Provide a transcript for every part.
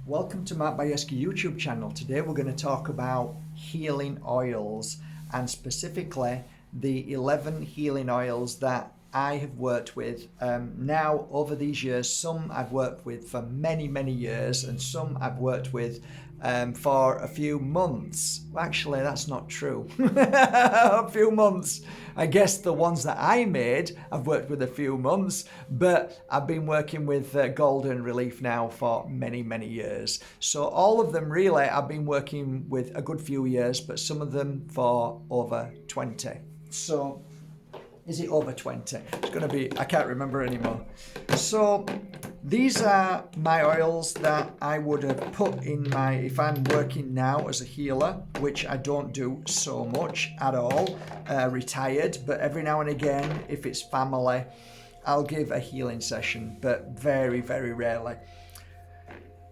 Welcome to Mite Bajerski YouTube channel. Today we're going to talk about healing oils, and specifically the 11 healing oils that I have worked with now over these years. Some I've worked with for many years, and some I've worked with for a few months. Actually, that's not true. A few months. I guess the ones that I made, I've worked with a few months, but I've been working with Golden Relief now for many years. So all of them really, I've been working with a good few years, but some of them for over 20. So is it over 20? It's going to be, I can't remember anymore. So these are my oils that I would have put in my, if I'm working now as a healer, which I don't do so much at all, retired, but every now and again, if it's family, I'll give a healing session, but very rarely.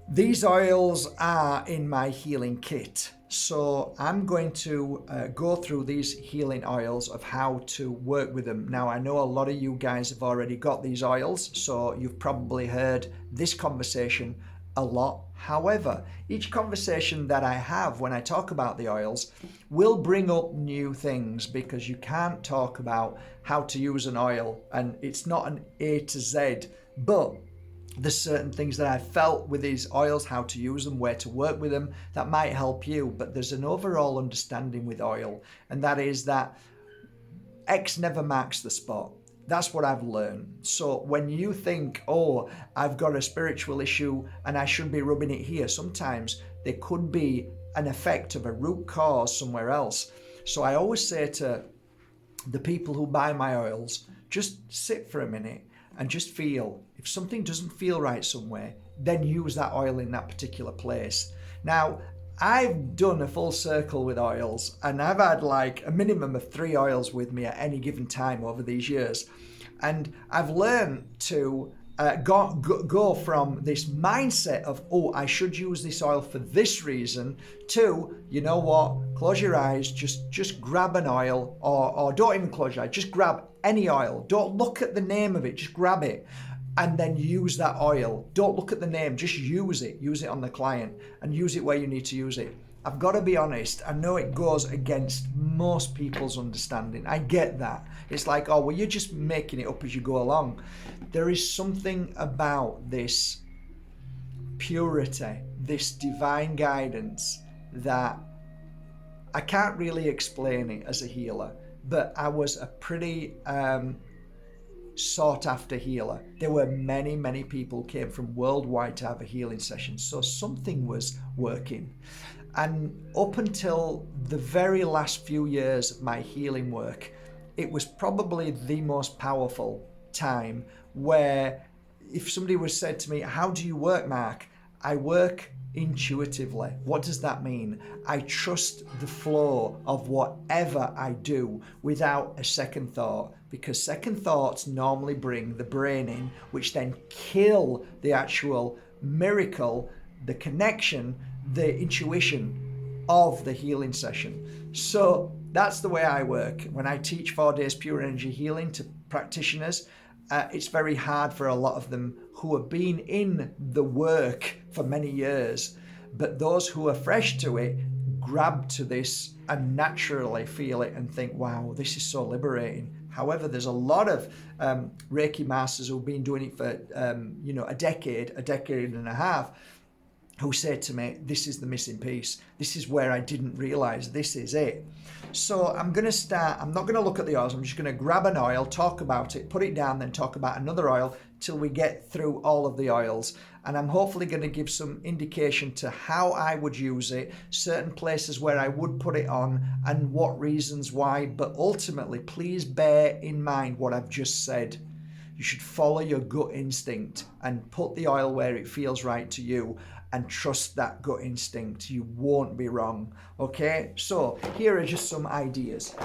These oils are in my healing kit. So I'm going to go through these healing oils of how to work with them. Now, I know a lot of you guys have already got these oils, so you've probably heard this conversation a lot. However, each conversation that I have when I talk about the oils will bring up new things, because you can't talk about how to use an oil and it's not an A to Z, but there's certain things that I felt with these oils, how to use them, where to work with them, that might help you. But there's an overall understanding with oil, and that is that X never marks the spot. That's what I've learned. So when you think, oh, I've got a spiritual issue and I should be rubbing it here, sometimes there could be an effect of a root cause somewhere else. So I always say to the people who buy my oils, just sit for a minute and just feel. If something doesn't feel right somewhere, then use that oil in that particular place. Now, I've done a full circle with oils, and I've had like a minimum of 3 oils with me at any given time over these years. And I've learned to go from this mindset of, oh, I should use this oil for this reason, to, you know what, close your eyes, just grab an oil, or don't even close your eyes, just grab any oil. Don't look at the name of it, just grab it and then use that oil. Don't look at the name, just use it on the client, and use it where you need to use it. I've got to be honest, I know it goes against most people's understanding. I get that. It's like, oh, well, you're just making it up as you go along. There is something about this purity, this divine guidance, that I can't really explain it as a healer, but I was a pretty sought after healer. There were many people came from worldwide to have a healing session, so something was working. And up until the very last few years of my healing work, it was probably the most powerful time, where if somebody was said to me, how do you work, Mark? I work intuitively. What does that mean? I trust the flow of whatever I do without a second thought, because second thoughts normally bring the brain in, which then kill the actual miracle, the connection, the intuition of the healing session. So that's the way I work. When I teach 4 days pure energy healing to practitioners, it's very hard for a lot of them who have been in the work for many years, but those who are fresh to it grab to this and naturally feel it and think, wow, this is so liberating. However, there's a lot of Reiki masters who've been doing it for a decade and a half, who said to me, this is the missing piece. This is where I didn't realize this is it. So I'm going to start, I'm not going to look at the oils, I'm just going to grab an oil, talk about it, put it down, then talk about another oil till we get through all of the oils. And I'm hopefully going to give some indication to how I would use it, certain places where I would put it on, and what reasons why. But ultimately, please bear in mind what I've just said. You should follow your gut instinct and put the oil where it feels right to you, and trust that gut instinct. You won't be wrong. Okay, so here are just some ideas.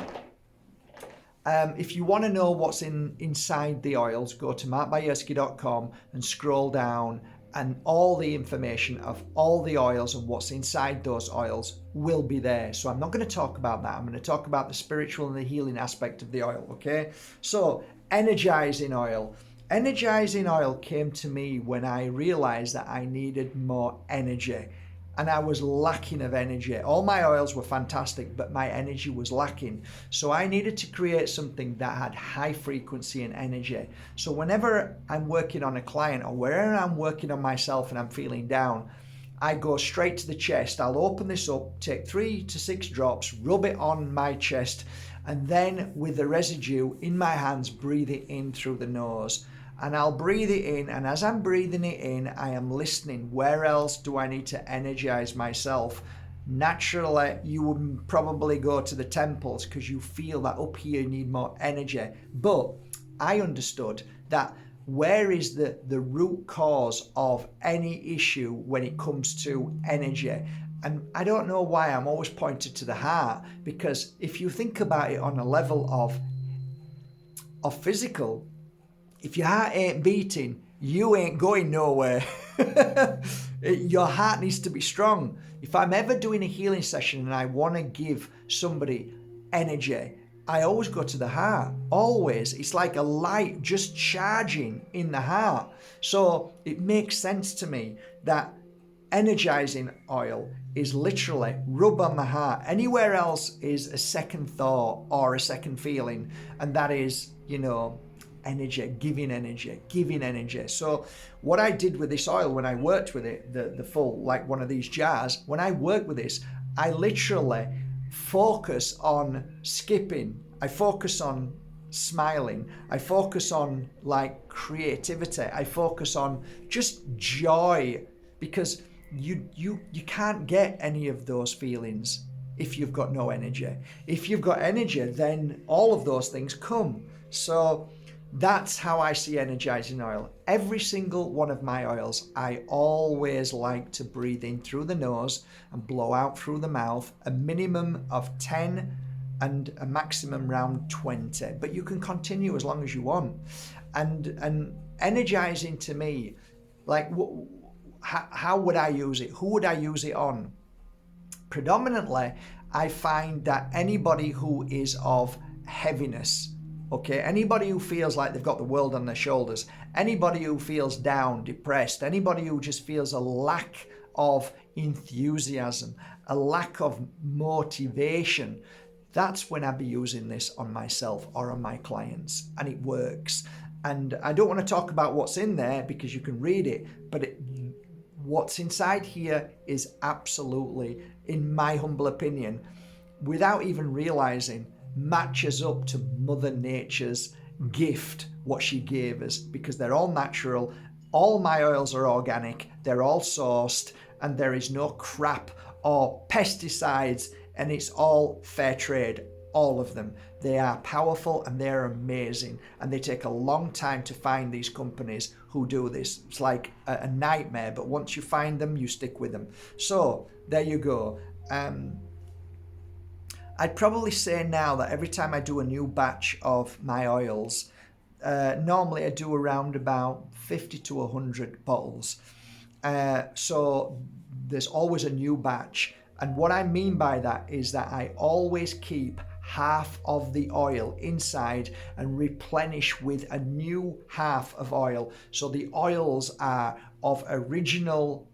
If you want to know what's inside the oils, go to markbajerski.com and scroll down, and all the information of all the oils and what's inside those oils will be there. So I'm not going to talk about that. I'm going to talk about the spiritual and the healing aspect of the oil. Okay, so Energizing Oil. Energizing oil came to me when I realized that I needed more energy, and I was lacking of energy. All my oils were fantastic, but my energy was lacking. So I needed to create something that had high frequency and energy. So whenever I'm working on a client or wherever I'm working on myself and I'm feeling down, I go straight to the chest. I'll open this up, take 3 to 6 drops, rub it on my chest, and then with the residue in my hands, breathe it in through the nose. And I'll breathe it in, and as I'm breathing it in, I am listening. Where else do I need to energize myself? Naturally, you would probably go to the temples because you feel that up here you need more energy. But I understood that where is the root cause of any issue when it comes to energy? And I don't know why I'm always pointed to the heart, because if you think about it on a level of physical, if your heart ain't beating, you ain't going nowhere. Your heart needs to be strong. If I'm ever doing a healing session and I want to give somebody energy, I always go to the heart. Always. It's like a light just charging in the heart. So it makes sense to me that energizing oil is literally rub on the heart. Anywhere else is a second thought or a second feeling, and that is, energy, giving energy. So what I did with this oil when I worked with it, the full, like one of these jars, when I work with this, I literally focus on skipping. I focus on smiling. I focus on like creativity. I focus on just joy, because you can't get any of those feelings if you've got no energy. If you've got energy, then all of those things come. So that's how I see energizing oil. Every single one of my oils, I always like to breathe in through the nose and blow out through the mouth, a minimum of 10 and a maximum around 20. But you can continue as long as you want. And energizing to me, like how would I use it? Who would I use it on? Predominantly, I find that anybody who is of heaviness, okay, anybody who feels like they've got the world on their shoulders, anybody who feels down, depressed, anybody who just feels a lack of enthusiasm, a lack of motivation, that's when I'd be using this on myself or on my clients, and it works. And I don't want to talk about what's in there because you can read it, but what's inside here is absolutely, in my humble opinion, without even realizing, matches up to Mother Nature's gift, what she gave us, because they're all natural. All my oils are organic, they're all sourced, and there is no crap or pesticides, and it's all fair trade, all of them. They are powerful and they're amazing, and they take a long time to find these companies who do this. It's like a nightmare, but once you find them, you stick with them. So there you go. I'd probably say now that every time I do a new batch of my oils, normally I do around about 50 to 100 bottles. So there's always a new batch. And what I mean by that is that I always keep half of the oil inside and replenish with a new half of oil. So the oils are of original,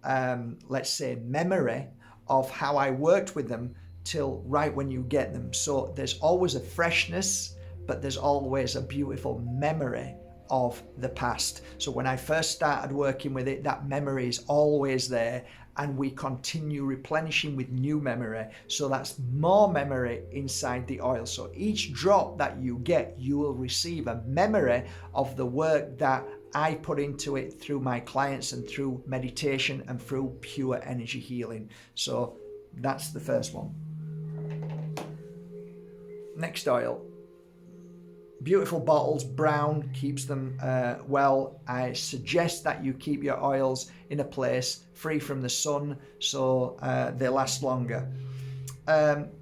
let's say, memory of how I worked with them till right when you get them. So there's always a freshness, but there's always a beautiful memory of the past. So when I first started working with it, that memory is always there, and we continue replenishing with new memory. So that's more memory inside the oil. So each drop that you get, you will receive a memory of the work that I put into it through my clients and through meditation and through pure energy healing. So that's the first one. Next oil. Beautiful bottles, brown, keeps them well. I suggest that you keep your oils in a place free from the sun so they last longer.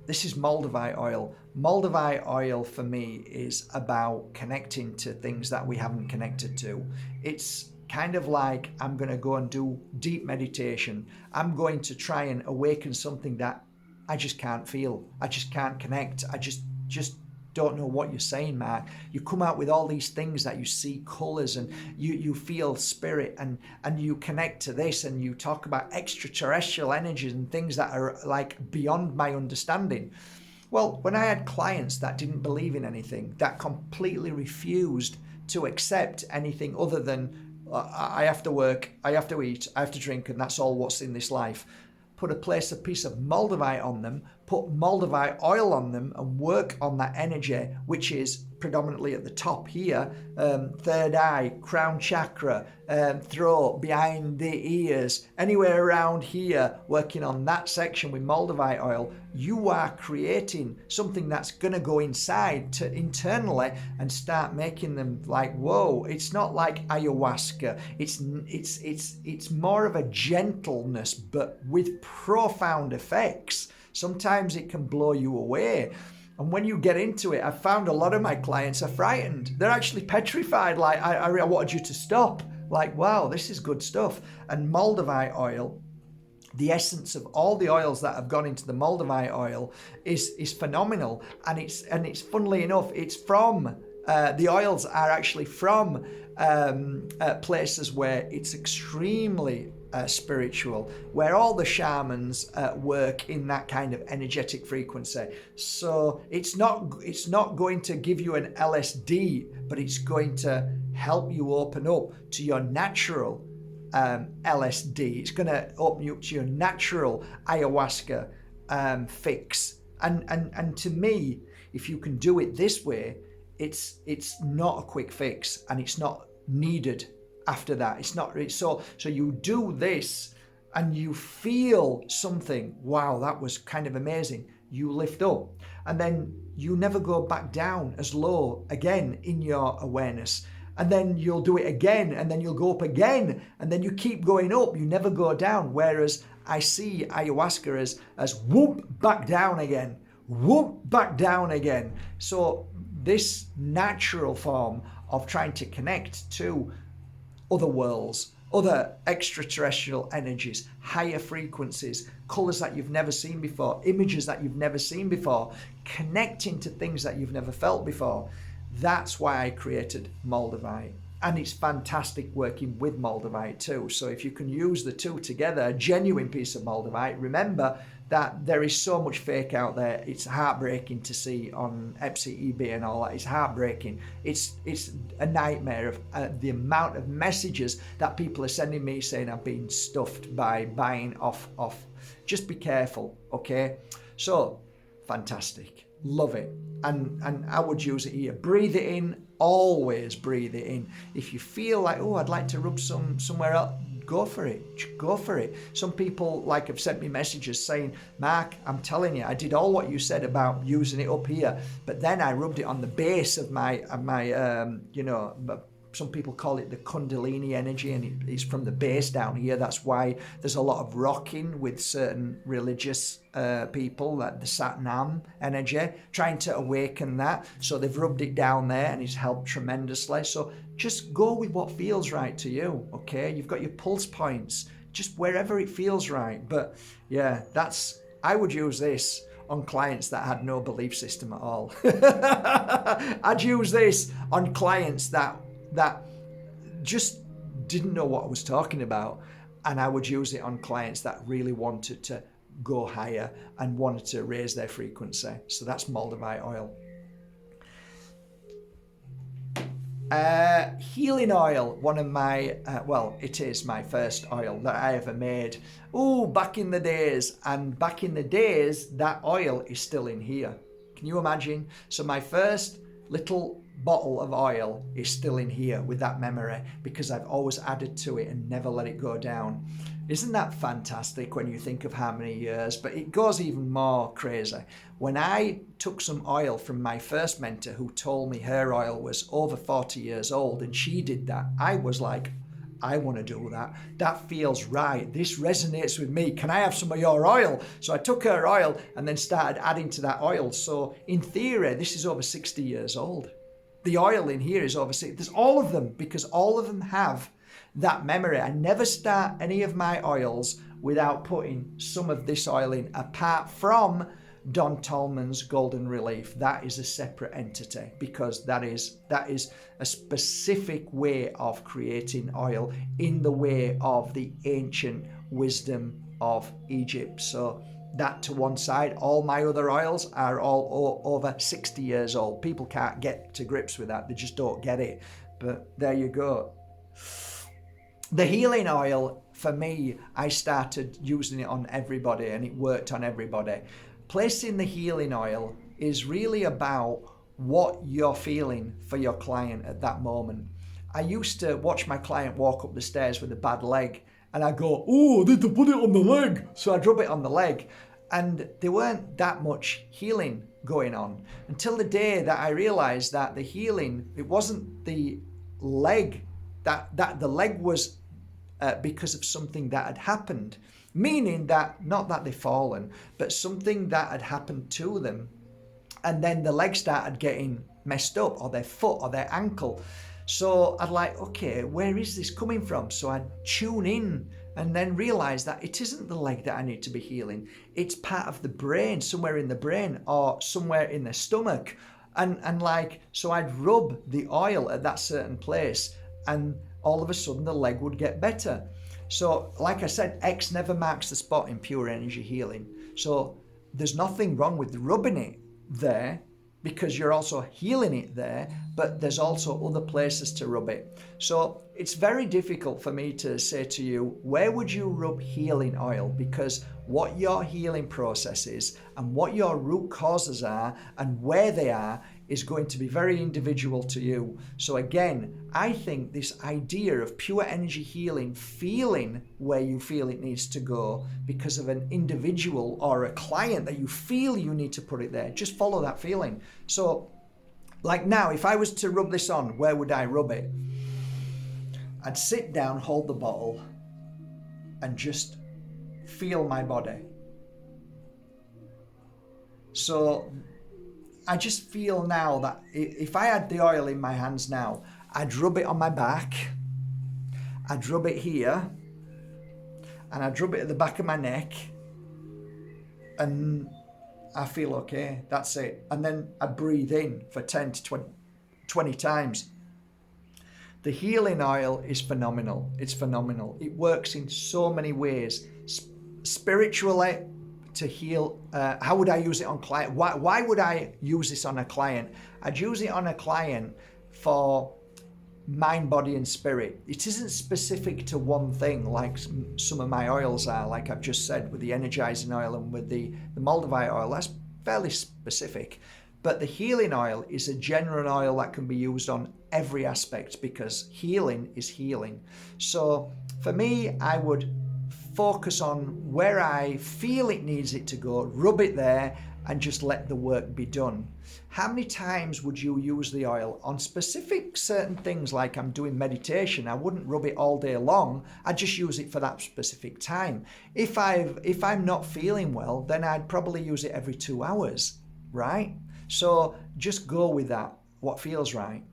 This is Moldavite oil. Moldavite oil for me is about connecting to things that we haven't connected to. It's kind of like I'm going to go and do deep meditation. I'm going to try and awaken something that I just can't feel. I just can't connect. I just don't know what you're saying, Mark. You come out with all these things that you see colours and you feel spirit and you connect to this and you talk about extraterrestrial energies and things that are like beyond my understanding. Well, when I had clients that didn't believe in anything, that completely refused to accept anything other than I have to work, I have to eat, I have to drink, and that's all what's in this life. Put a piece of moldavite on them, put moldavite oil on them, and work on that energy, which is predominantly at the top here, third eye, crown chakra, throat, behind the ears, anywhere around here, working on that section with moldavite oil. You are creating something that's going to go inside to internally and start making them like, whoa, it's not like ayahuasca. It's more of a gentleness, but with profound effects. Sometimes it can blow you away. And when you get into it, I found a lot of my clients are frightened. They're actually petrified, like, I wanted you to stop. Like, wow, this is good stuff. And moldavite oil, the essence of all the oils that have gone into the moldavite oil is phenomenal. And it's funnily enough, it's from, the oils are actually from places where it's extremely spiritual, where all the shamans work in that kind of energetic frequency. So it's not going to give you an LSD, but it's going to help you open up to your natural LSD. It's going to open you up to your natural ayahuasca fix. And to me, if you can do it this way, it's not a quick fix, and it's not needed after that. It's not so you do this and you feel something, wow, that was kind of amazing. You lift up, and then you never go back down as low again in your awareness. And then you'll do it again, and then you'll go up again, and then you keep going up. You never go down. Whereas I see ayahuasca as whoop, back down again, whoop, back down again. So this natural form of trying to connect to other worlds, other extraterrestrial energies, higher frequencies, colours that you've never seen before, images that you've never seen before, connecting to things that you've never felt before. That's why I created moldavite. And it's fantastic working with moldavite too. So if you can use the two together, a genuine piece of moldavite, remember that there is so much fake out there. It's heartbreaking to see on Etsy, eBay and all that. It's heartbreaking. It's a nightmare of the amount of messages that people are sending me saying I've been stuffed by buying off. Just be careful, okay? So, fantastic. Love it. And I would use it here. Breathe it in. Always breathe it in. If you feel like, oh, I'd like to rub somewhere else, go for it. Go for it. Some people have sent me messages saying, Mark, I'm telling you, I did all what you said about using it up here, but then I rubbed it on the base of my some people call it the Kundalini energy, and it's from the base down here. That's why there's a lot of rocking with certain religious people, like the Satnam energy, trying to awaken that. So they've rubbed it down there, and it's helped tremendously. So just go with what feels right to you, okay? You've got your pulse points, just wherever it feels right. But yeah, I would use this on clients that had no belief system at all. I'd use this on clients that just didn't know what I was talking about, and I would use it on clients that really wanted to go higher and wanted to raise their frequency. So that's moldavite oil. Healing oil, one of my, it is my first oil that I ever made. Back in the days. And back in the days, that oil is still in here. Can you imagine? So my first little bottle of oil is still in here with that memory, because I've always added to it and never let it go down. Isn't that fantastic when you think of how many years? But it goes even more crazy. When I took some oil from my first mentor, who told me her oil was over 40 years old, and she did that, I was like, I want to do that. That feels right. This resonates with me. Can I have some of your oil? So I took her oil and then started adding to that oil. So in theory, this is over 60 years old. The oil in here is over 60. There's all of them, because all of them have that memory. I never start any of my oils without putting some of this oil in, apart from Don Tolman's Golden Relief, that is a separate entity, because that is a specific way of creating oil in the way of the ancient wisdom of Egypt. So that to one side. All my other oils are all over 60 years old. People can't get to grips with that. They just don't get it. But there you go. The healing oil, for me, I started using it on everybody and it worked on everybody. Placing the healing oil is really about what you're feeling for your client at that moment. I used to watch my client walk up the stairs with a bad leg, and I go, oh, I need to put it on the leg. So I'd rub it on the leg. And there weren't that much healing going on until the day that I realized that the healing, it wasn't the leg, that the leg was because of something that had happened. Meaning that, not that they'd fallen, but something that had happened to them. And then the leg started getting messed up, or their foot or their ankle. So I'd like, okay, where is this coming from? So I'd tune in and then realize that it isn't the leg that I need to be healing. It's part of the brain, somewhere in the brain or somewhere in the stomach. And like, so I'd rub the oil at that certain place and all of a sudden the leg would get better. So like I said, X never marks the spot in pure energy healing. So there's nothing wrong with rubbing it there, because you're also healing it there, but there's also other places to rub it. So it's very difficult for me to say to you, where would you rub healing oil? Because what your healing process is and what your root causes are and where they are is going to be very individual to you. So again, I think this idea of pure energy healing, feeling where you feel it needs to go because of an individual or a client that you feel you need to put it there, just follow that feeling. So like now, if I was to rub this on, where would I rub it? I'd sit down, hold the bottle, and just feel my body. So I just feel now that if I had the oil in my hands now, I'd rub it on my back, I'd rub it here, and I'd rub it at the back of my neck, and I feel okay, that's it. And then I breathe in for 10 to 20 times. The healing oil is phenomenal. It's phenomenal. It works in so many ways. Spiritually, to heal. How would I use it on client? Why would I use this on a client? I'd use it on a client for mind, body and spirit. It isn't specific to one thing like some of my oils are, like I've just said with the Energizing Oil and with the Moldavite oil. That's fairly specific. But the healing oil is a general oil that can be used on every aspect, because healing is healing. So for me, I would focus on where I feel it needs it to go, rub it there, and just let the work be done. How many times would you use the oil on specific certain things? Like I'm doing meditation, I wouldn't rub it all day long. I'd just use it for that specific time. If I'm not feeling well, then I'd probably use it every 2 hours, right? So just go with that, what feels right.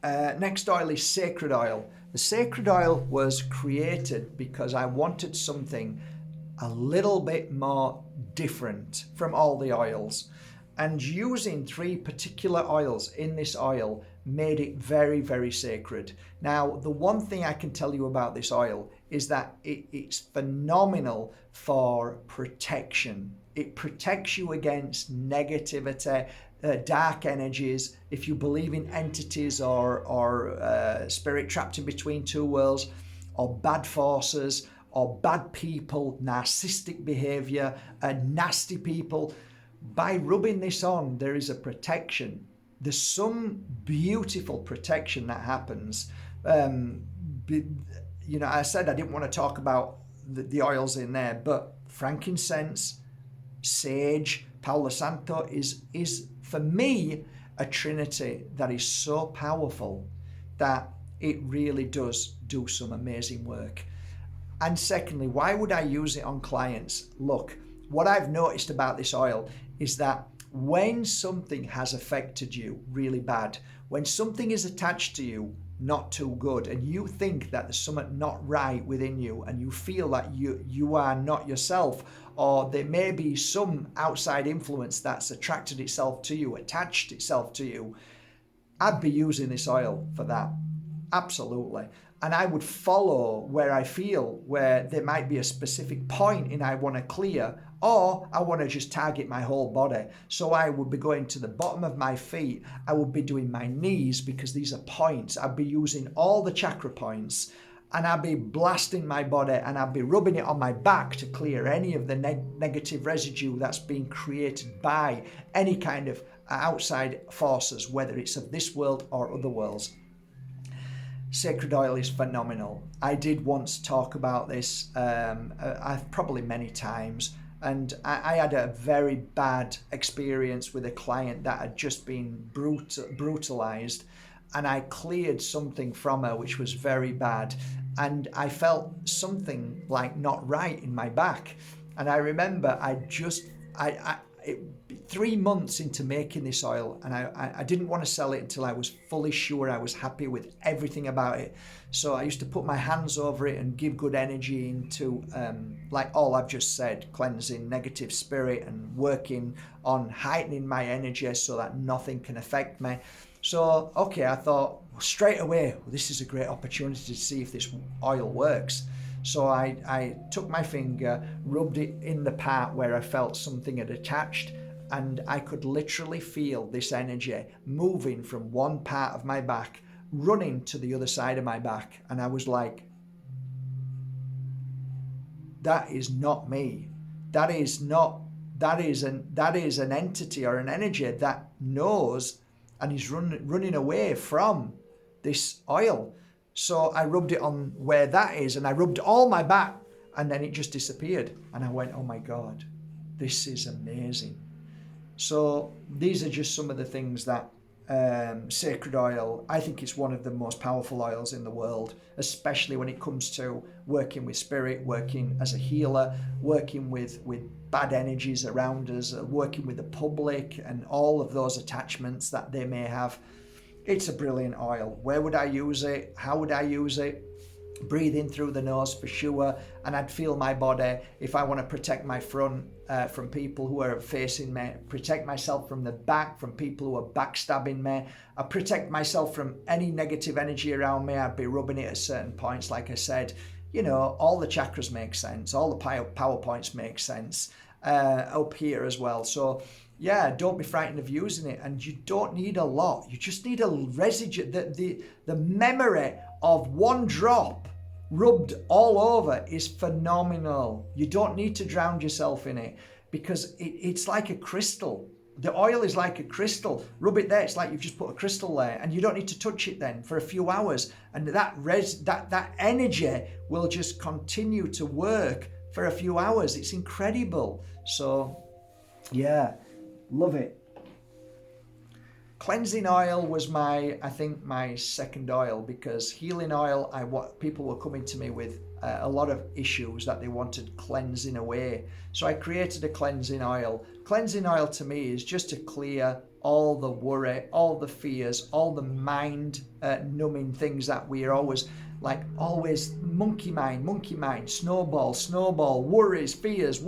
Next oil is sacred oil. The sacred oil was created because I wanted something a little bit more different from all the oils. And using 3 particular oils in this oil made it very, very sacred. Now, the one thing I can tell you about this oil is that it's phenomenal for protection. It protects you against negativity, dark energies. If you believe in entities or spirit trapped in between 2 worlds, or bad forces, or bad people, narcissistic behavior, nasty people, by rubbing this on, there is a protection. There's some beautiful protection that happens. You know, I said I didn't want to talk about the oils in there, but frankincense, sage, Palo Santo is for me a trinity that is so powerful that it really does do some amazing work. And secondly, why would I use it on clients? Look, what I've noticed about this oil is that when something has affected you really bad, when something is attached to you not too good, and you think that there's something not right within you, and you feel that you are not yourself, or there may be some outside influence that's attracted itself to you, attached itself to you, I'd be using this oil for that. Absolutely. And I would follow where I feel, where there might be a specific point in I want to clear, or I want to just target my whole body. So I would be going to the bottom of my feet. I would be doing my knees, because these are points. I'd be using all the chakra points, and I'd be blasting my body, and I'd be rubbing it on my back to clear any of the negative residue that's being created by any kind of outside forces, whether it's of this world or other worlds. Sacred oil is phenomenal. I did once talk about this, I've probably many times, and I had a very bad experience with a client that had just been brutalized, and I cleared something from her which was very bad, and I felt something like not right in my back. And I remember 3 months into making this oil, and I didn't want to sell it until I was fully sure I was happy with everything about it. So I used to put my hands over it and give good energy into, like all I've just said, cleansing negative spirit and working on heightening my energy so that nothing can affect me. So, okay, I thought straight away, well, this is a great opportunity to see if this oil works. So I took my finger, rubbed it in the part where I felt something had attached, and I could literally feel this energy moving from one part of my back, running to the other side of my back. And I was like, that is not me. That is an entity or an energy that knows and is running away from this oil. So I rubbed it on where that is, and I rubbed all my back, and then it just disappeared. And I went, oh my God, this is amazing. So these are just some of the things that sacred oil, I think it's one of the most powerful oils in the world, especially when it comes to working with spirit, working as a healer, working with bad energies around us, working with the public and all of those attachments that they may have. It's a brilliant oil. Where would I use it? How would I use it? Breathe in through the nose for sure, and I'd feel my body. If I want to protect my front from people who are facing me, protect myself from the back from people who are backstabbing me, I protect myself from any negative energy around me, I'd be rubbing it at certain points. Like I said, you know, all the chakras make sense, all the power points make sense, up here as well. So yeah, don't be frightened of using it, and you don't need a lot. You just need a residue. The memory of one drop rubbed all over is phenomenal. You don't need to drown yourself in it, because it's like a crystal. The oil is like a crystal. Rub it there, it's like you've just put a crystal there, and you don't need to touch it then for a few hours, and that energy will just continue to work for a few hours. It's incredible. So yeah, love it. Cleansing oil was my second oil, because healing oil, people were coming to me with a lot of issues that they wanted cleansing away. So I created a cleansing oil. Cleansing oil to me is just to clear all the worry, all the fears, all the mind numbing things that we are always monkey mind, snowball, worries, fears.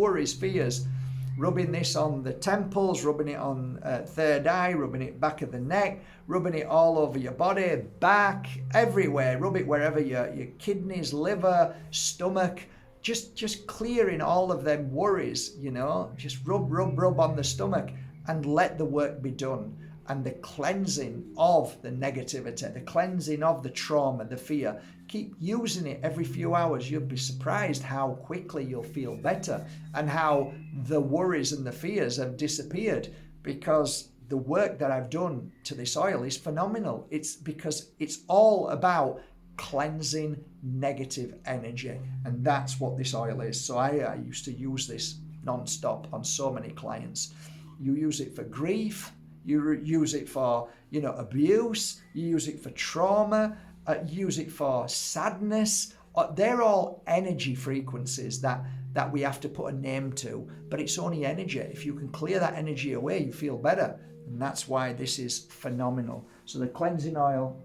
Rubbing this on the temples, rubbing it on third eye, rubbing it back of the neck, rubbing it all over your body, back, everywhere. Rub it wherever your kidneys, liver, stomach, just clearing all of them worries, you know. Just rub on the stomach and let the work be done. And the cleansing of the negativity, the cleansing of the trauma, the fear. Keep using it every few hours. You'll be surprised how quickly you'll feel better, and how the worries and the fears have disappeared, because the work that I've done to this oil is phenomenal. It's because it's all about cleansing negative energy, and that's what this oil is. So I used to use this non-stop on so many clients. You use it for grief, you use it for, abuse, you use it for trauma, use it for sadness. They're all energy frequencies that we have to put a name to, but it's only energy. If you can clear that energy away, you feel better, and that's why this is phenomenal. So the cleansing oil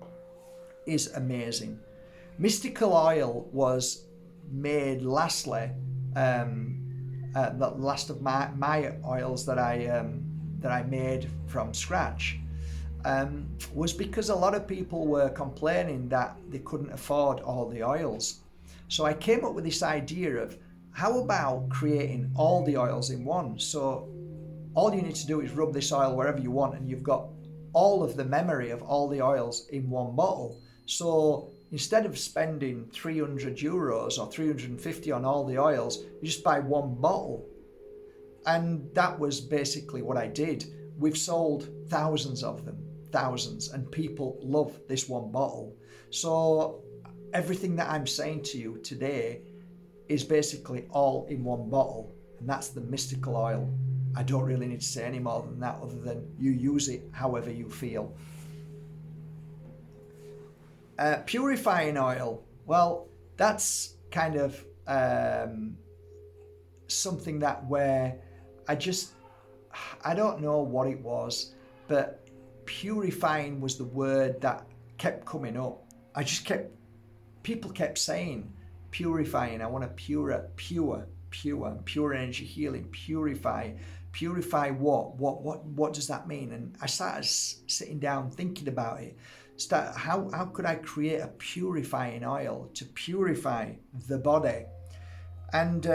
is amazing. Mystical oil was made lastly, the last of my oils that I made from scratch, was because a lot of people were complaining that they couldn't afford all the oils. So I came up with this idea of, how about creating all the oils in one? So all you need to do is rub this oil wherever you want, and you've got all of the memory of all the oils in one bottle. So instead of spending €300 or 350 on all the oils, you just buy one bottle. And that was basically what I did. We've sold thousands of them, thousands, and people love this one bottle. So everything that I'm saying to you today is basically all in one bottle, and that's the mystical oil. I don't really need to say any more than that, other than you use it however you feel. Purifying oil, well, that's kind of something that where I don't know what it was, but purifying was the word that kept coming up. People kept saying purifying. I want to pure energy healing, purify what does that mean? And I started sitting down thinking about it. How could I create a purifying oil to purify the body? And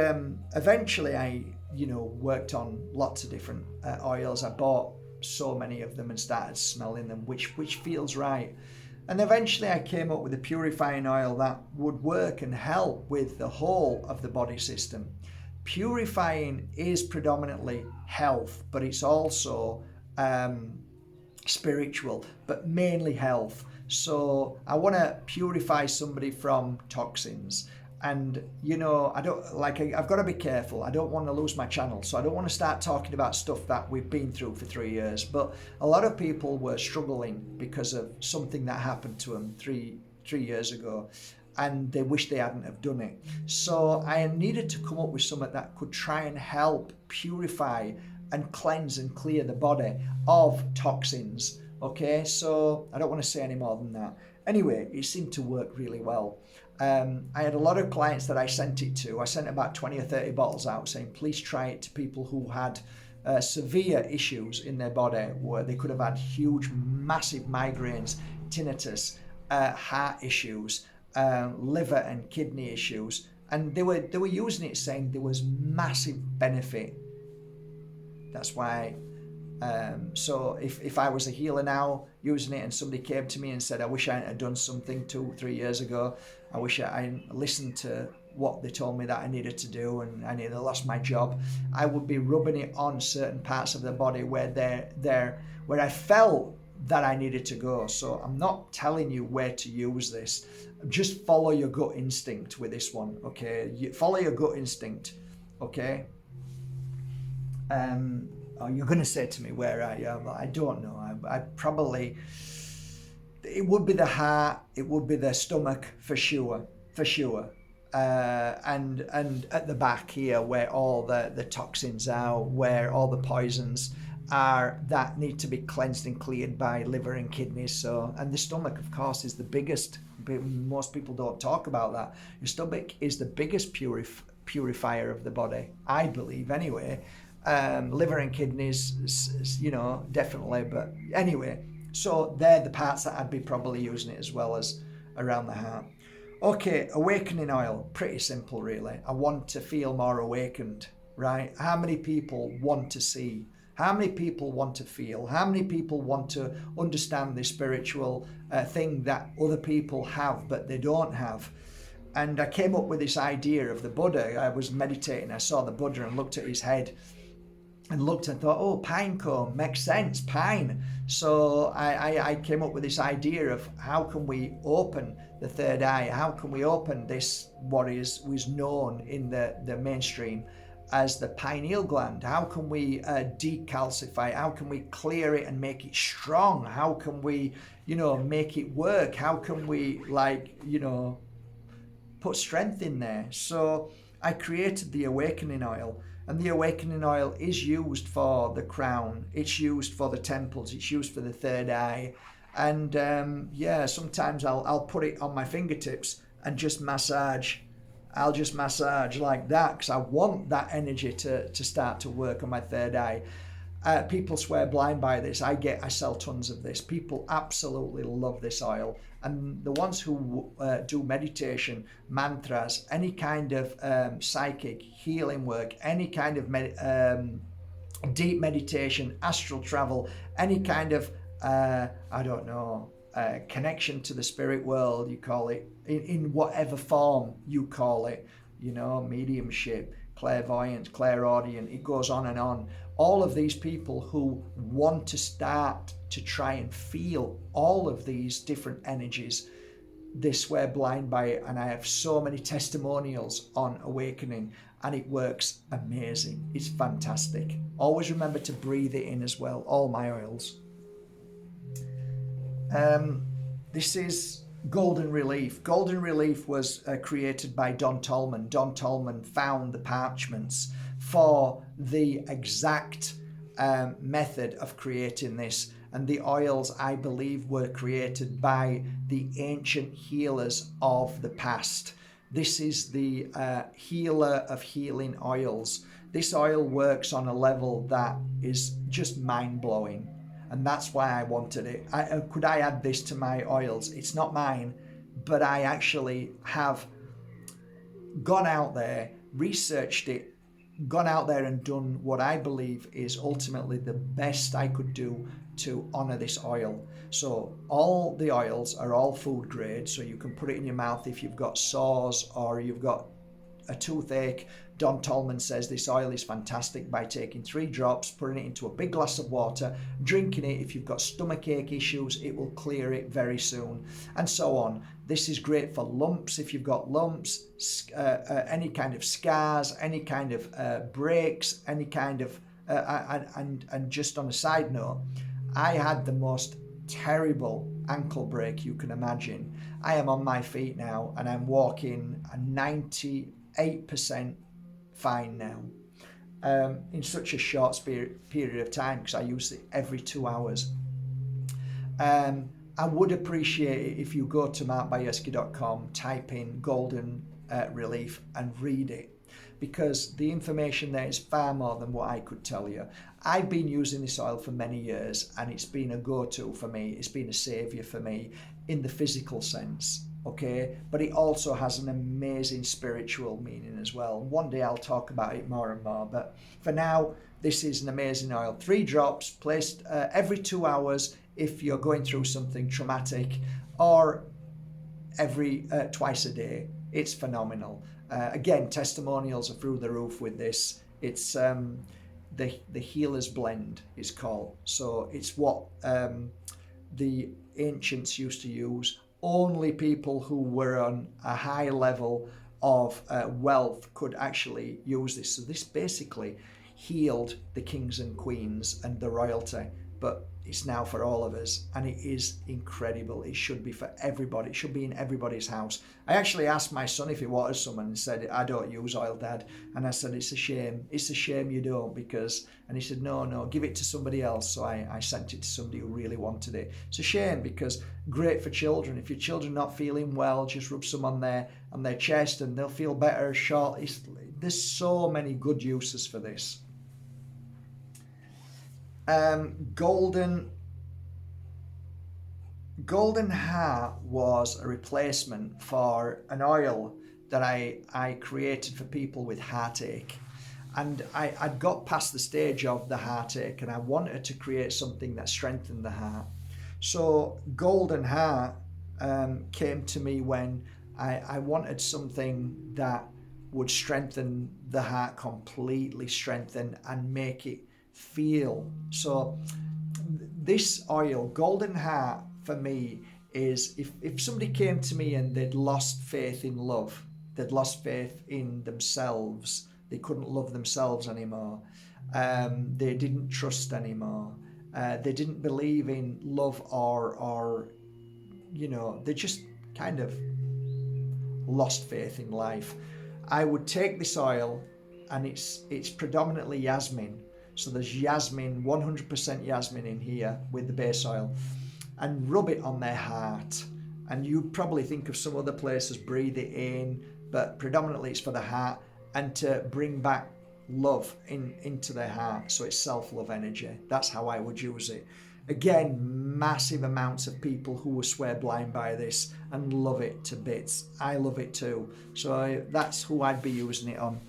eventually I worked on lots of different oils. I bought so many of them and started smelling them, which feels right. And eventually I came up with a purifying oil that would work and help with the whole of the body system. Purifying is predominantly health, but it's also spiritual, but mainly health. So I want to purify somebody from toxins. And I've got to be careful. I don't want to lose my channel, so I don't want to start talking about stuff that we've been through for 3 years. But a lot of people were struggling because of something that happened to them three years ago, and they wish they hadn't have done it. So I needed to come up with something that could try and help purify and cleanse and clear the body of toxins. Okay, so I don't want to say any more than that. Anyway, it seemed to work really well. I had a lot of clients that I sent it to. I sent about 20 or 30 bottles out saying, please try it to people who had severe issues in their body, where they could have had huge, massive migraines, tinnitus, heart issues, liver and kidney issues. And they were using it, saying there was massive benefit. That's why. So if I was a healer now using it, and somebody came to me and said, I wish I had done something 2-3 years ago, I wish I listened to what they told me that I needed to do, and I nearly lost my job, I would be rubbing it on certain parts of the body where I felt that I needed to go. So I'm not telling you where to use this. Just follow your gut instinct with this one, okay? Follow your gut instinct, okay? You're going to say to me where I am. I don't know. I probably, it would be the heart, it would be the stomach for sure. And at the back here, where all the toxins are, where all the poisons are that need to be cleansed and cleared by liver and kidneys. So, and the stomach, of course, is the biggest. Most people don't talk about that. Your stomach is the biggest purifier of the body, I believe, anyway. Liver and kidneys, definitely. But anyway, so they're the parts that I'd be probably using it, as well as around the heart. Okay, awakening oil, pretty simple really. I want to feel more awakened, right? How many people want to see? How many people want to feel? How many people want to understand the spiritual thing that other people have but they don't have? And I came up with this idea of the Buddha. I was meditating, I saw the Buddha and looked at his head and looked and thought, oh, pine cone, makes sense, pine. So I came up with this idea of how can we open the third eye? How can we open this, what was known in the mainstream as the pineal gland? How can we decalcify? How can we clear it and make it strong? How can we, make it work? How can we, put strength in there? So I created the awakening oil. And the awakening oil is used for the crown, it's used for the temples, it's used for the third eye, And yeah, sometimes I'll put it on my fingertips and just massage. I'll just massage like that because I want that energy to start to work on my third eye. People swear blind by this. I sell tons of this. People absolutely love this oil, and the ones who do meditation, mantras, any kind of psychic healing work, any kind of deep meditation, astral travel, any kind of I don't know, connection to the spirit world, you call it, in whatever form you call it, you know, mediumship, clairvoyance, clairaudient, it goes on and on. All of these people who want to start to try and feel all of these different energies, they swear blind by it. And I have so many testimonials on awakening, and it works amazing. It's fantastic. Always remember to breathe it in as well, all my oils. This is Golden Relief. Golden Relief was created by Don Tolman. Don Tolman found the parchments for the exact method of creating this. And the oils, I believe, were created by the ancient healers of the past. This is the healer of healing oils. This oil works on a level that is just mind-blowing. And that's why I wanted it. Could I add this to my oils? It's not mine, but I actually have gone out there, researched it, gone out there and done what I believe is ultimately the best I could do to honor this oil. So all the oils are all food grade, so you can put it in your mouth if you've got sores or you've got a toothache. Don Tolman says this oil is fantastic by taking 3 drops, putting it into a big glass of water, drinking it. If you've got stomachache issues, it will clear it very soon, and so on. This is great for lumps, if you've got lumps, any kind of scars, any kind of breaks, any kind of and just on a side note, I had the most terrible ankle break you can imagine. I am on my feet now and I'm walking a 98% fine now, in such a short period of time, because I use it every 2 hours. I would appreciate it if you go to markbajerski.com, type in Golden Relief and read it, because the information there is far more than what I could tell you. I've been using this oil for many years and it's been a go-to for me. It's been a savior for me in the physical sense. Okay, but it also has an amazing spiritual meaning as well. One day I'll talk about it more and more, but for now, this is an amazing oil. 3 drops placed every 2 hours if you're going through something traumatic, or every twice a day. It's phenomenal. Again, testimonials are through the roof with this. It's the Healer's Blend, it's called. So it's what the ancients used to use. Only people who were on a high level of wealth could actually use this. So this basically healed the kings and queens and the royalty, but it's now for all of us, and it is incredible. It should be for everybody. It should be in everybody's house. I actually asked my son if he wanted some, and he said, I don't use oil, Dad. And I said, it's a shame. It's a shame you don't, because, and he said, no, give it to somebody else. So I sent it to somebody who really wanted it. It's a shame, because great for children. If your children are not feeling well, just rub some on their chest and they'll feel better. There's so many good uses for this. Golden Heart was a replacement for an oil that I created for people with heartache, and I'd got past the stage of the heartache and I wanted to create something that strengthened the heart. So Golden Heart came to me when I wanted something that would strengthen the heart, completely strengthen and make it feel. So this oil, Golden Heart, for me is if somebody came to me and they'd lost faith in love, they'd lost faith in themselves, they couldn't love themselves anymore, they didn't trust anymore, they didn't believe in love, or they just kind of lost faith in life, I would take this oil, and it's predominantly jasmine. So there's jasmine, 100% jasmine in here with the base oil. and rub it on their heart. And you probably think of some other places, breathe it in, but predominantly it's for the heart, and to bring back love into their heart. So it's self-love energy. That's how I would use it. Again, massive amounts of people who will swear blind by this and love it to bits. I love it too. So that's who I'd be using it on.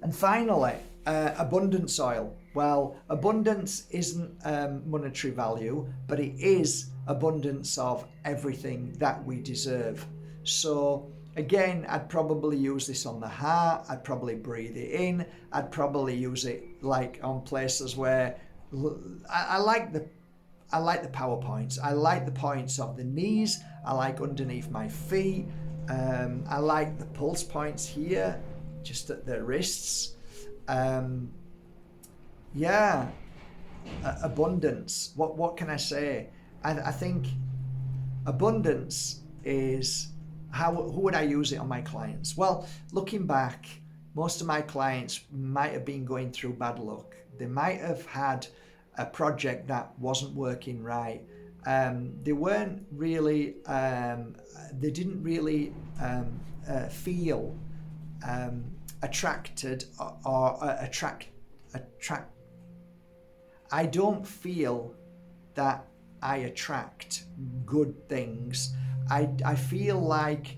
And finally, abundance oil. Well, abundance isn't monetary value, but it is abundance of everything that we deserve. So again, I'd probably use this on the heart. I'd probably breathe it in. I'd probably use it like on places where I like the PowerPoints. I like the points of the knees. I like underneath my feet. I like the pulse points here, just at the wrists. Abundance. What can I say? I think abundance is who would I use it on my clients? Well, looking back, most of my clients might have been going through bad luck. They might have had a project that wasn't working right. They weren't really, they didn't really feel attracted or attract. I don't feel that I attract good things. I feel like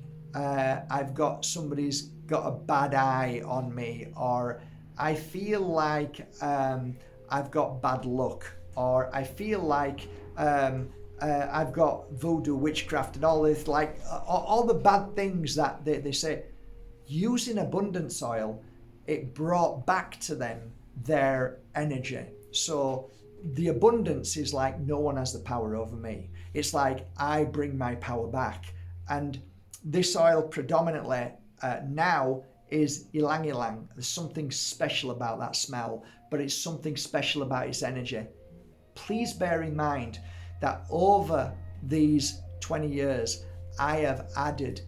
somebody's got a bad eye on me, or I feel like I've got bad luck, or I feel like I've got voodoo, witchcraft, and all this, like all the bad things that they say. Using abundance oil, it brought back to them their energy. So the abundance is like, no one has the power over me. It's like I bring my power back. And this oil predominantly now is ylang ylang. There's something special about that smell, but it's something special about its energy. Please bear in mind that over these 20 years, I have added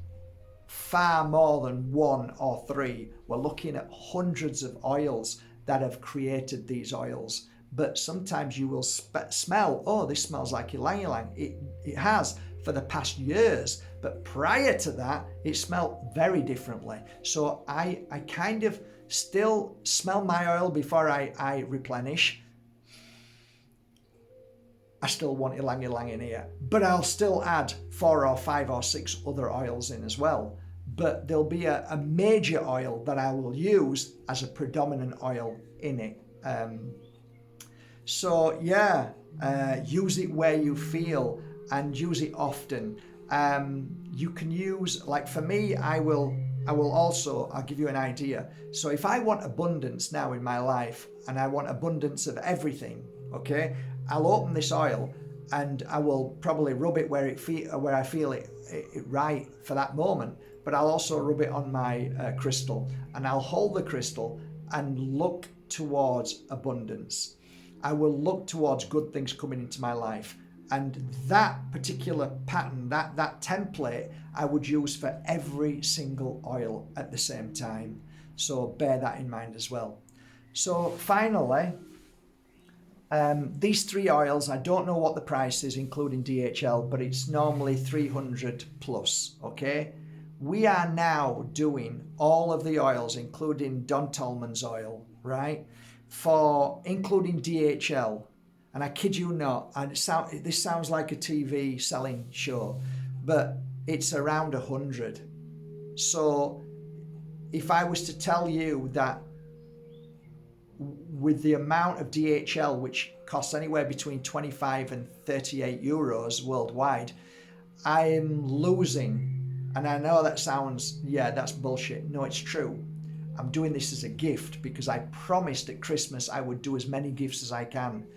far more than 1 or 3. We're looking at hundreds of oils that have created these oils. But sometimes you will smell, oh, this smells like ylang ylang. It has for the past years, but prior to that, it smelled very differently. So I kind of still smell my oil before I replenish. I still want ylang ylang in here, but I'll still add 4 or 5 or 6 other oils in as well. But there'll be a major oil that I will use as a predominant oil in it. Use it where you feel and use it often. You can use, like for me, I'll give you an idea. So if I want abundance now in my life and I want abundance of everything, okay, I'll open this oil and I will probably rub it where I feel it right for that moment. But I'll also rub it on my crystal, and I'll hold the crystal and look towards abundance. I will look towards good things coming into my life. And that particular pattern, that template, I would use for every single oil at the same time. So bear that in mind as well. So finally, these 3 oils, I don't know what the price is, including DHL, but it's normally 300 plus, okay? We are now doing all of the oils, including Don Tolman's oil, right? Including DHL. And I kid you not, this sounds like a TV selling show, but it's around 100. So if I was to tell you that with the amount of DHL, which costs anywhere between 25 and 38 euros worldwide, I'm losing. And I know that sounds, that's bullshit. No, it's true. I'm doing this as a gift because I promised at Christmas I would do as many gifts as I can.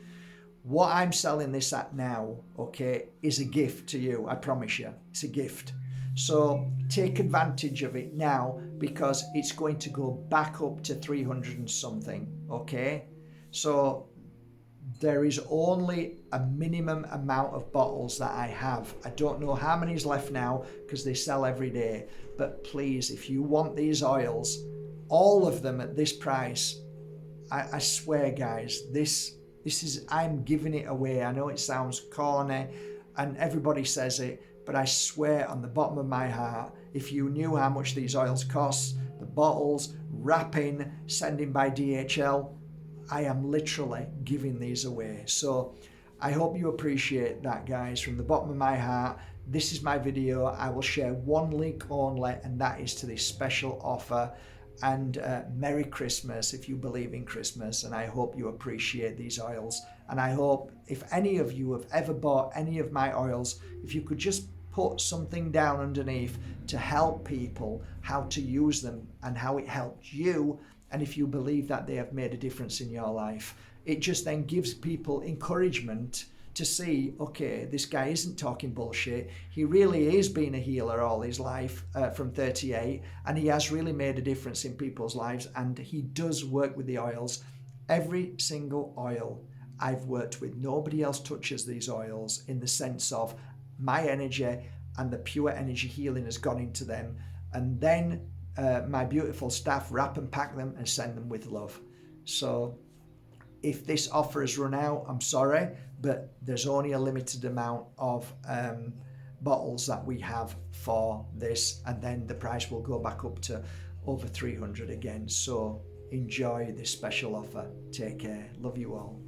What I'm selling this at now, okay, is a gift to you. I promise you. It's a gift. So take advantage of it now because it's going to go back up to 300 and something, okay? So there is only a minimum amount of bottles that I have. I don't know how many is left now because they sell every day. But please, if you want these oils, all of them at this price, I swear, guys, this I'm giving it away. I know it sounds corny and everybody says it, but I swear on the bottom of my heart, if you knew how much these oils cost, the bottles, wrapping, sending by DHL, I am literally giving these away. So I hope you appreciate that, guys, from the bottom of my heart. This is my video. I will share one link only, and that is to this special offer. And Merry Christmas if you believe in Christmas, and I hope you appreciate these oils. And I hope if any of you have ever bought any of my oils, if you could just put something down underneath to help people how to use them and how it helped you, and if you believe that they have made a difference in your life, it just then gives people encouragement to see, okay, this guy isn't talking bullshit. He really is being a healer all his life from 38, and he has really made a difference in people's lives, and he does work with the oils. Every single oil I've worked with, nobody else touches these oils in the sense of my energy and the pure energy healing has gone into them, and then my beautiful staff wrap and pack them and send them with love. So if this offer has run out, I'm sorry, but there's only a limited amount of bottles that we have for this, and then the price will go back up to over 300 again. So enjoy this special offer. Take care. Love you all.